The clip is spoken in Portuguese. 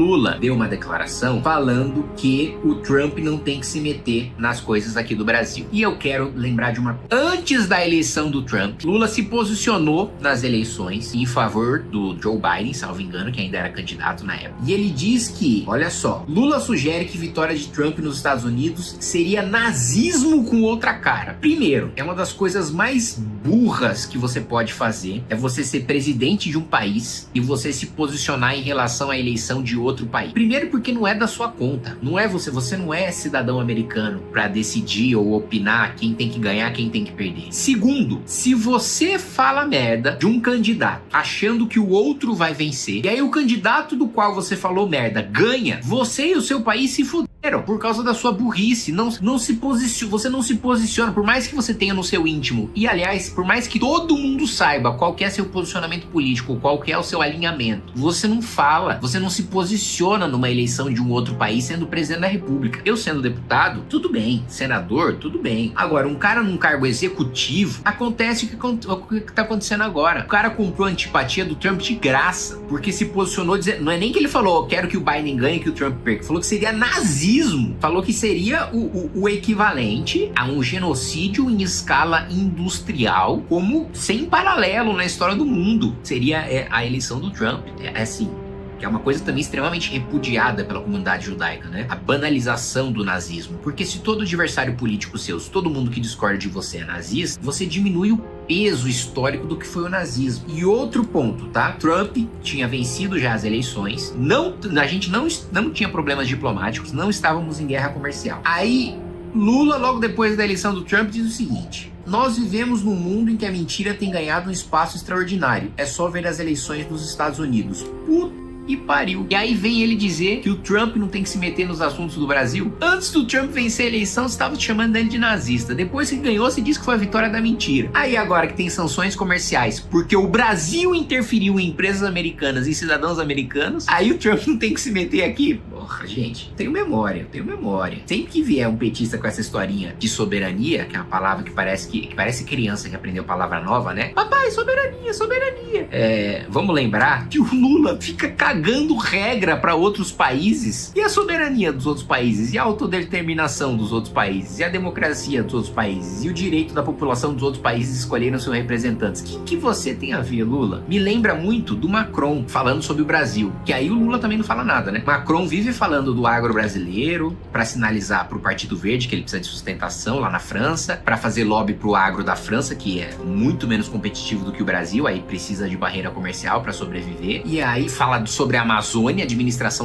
Lula deu uma declaração falando que o Trump não tem que se meter nas coisas aqui do Brasil. E eu quero lembrar de uma coisa. Antes da eleição do Trump, Lula se posicionou nas eleições em favor do Joe Biden, salvo engano, que ainda era candidato na época. E ele diz que, olha só, Lula sugere que vitória de Trump nos Estados Unidos seria nazismo com outra cara. Primeiro, é uma das coisas mais burras que você pode fazer, é você ser presidente de um país e você se posicionar em relação à eleição de outro país. Primeiro porque não é da sua conta, não é você não é cidadão americano para decidir ou opinar quem tem que ganhar, quem tem que perder. Segundo, se você fala merda de um candidato achando que o outro vai vencer, e aí o candidato do qual você falou merda ganha, você e o seu país se fuderam por causa da sua burrice. Você não se posiciona, por mais que você tenha no seu íntimo, e aliás, por mais que todo mundo saiba qual que é seu posicionamento político, qual que é o seu alinhamento, você não fala, você não se posiciona numa eleição de um outro país sendo presidente da república. Eu sendo deputado, tudo bem. Senador, tudo bem. Agora, um cara num cargo executivo, acontece o que tá acontecendo agora. O cara comprou a antipatia do Trump de graça, porque se posicionou dizendo, não é nem que ele falou, quero que o Biden ganhe e que o Trump perca, falou que seria nazismo. Falou que seria o equivalente a um genocídio em escala industrial, como sem paralelo na história do mundo. Seria a eleição do Trump. É assim, que é uma coisa também extremamente repudiada pela comunidade judaica, né? A banalização do nazismo. Porque se todo adversário político seu, se todo mundo que discorda de você é nazista, você diminui o peso histórico do que foi o nazismo. E outro ponto, tá? Trump tinha vencido já as eleições, a gente não tinha problemas diplomáticos, não estávamos em guerra comercial. Aí, Lula, logo depois da eleição do Trump, diz o seguinte: nós vivemos num mundo em que a mentira tem ganhado um espaço extraordinário. É só ver as eleições nos Estados Unidos. Puta que pariu. E aí vem ele dizer que o Trump não tem que se meter nos assuntos do Brasil. Antes do Trump vencer a eleição, você estava chamando ele de nazista. Depois que ganhou, você disse que foi a vitória da mentira. Aí agora que tem sanções comerciais, porque o Brasil interferiu em empresas americanas e cidadãos americanos, aí o Trump não tem que se meter aqui. Porra, gente, tenho memória. Sempre que vier um petista com essa historinha de soberania, que é uma palavra que parece criança que aprendeu palavra nova, né? Papai, soberania. Vamos lembrar que o Lula fica cagando regra para outros países. E a soberania dos outros países? E a autodeterminação dos outros países? E a democracia dos outros países? E o direito da população dos outros países escolherem os seus representantes? O que você tem a ver, Lula? Me lembra muito do Macron falando sobre o Brasil. Que aí o Lula também não fala nada, né? Macron vive falando do agro brasileiro para sinalizar pro Partido Verde que ele precisa de sustentação lá na França, para fazer lobby pro agro da França, que é muito menos competitivo do que o Brasil, aí precisa de barreira comercial para sobreviver. E aí fala sobre a Amazônia, administração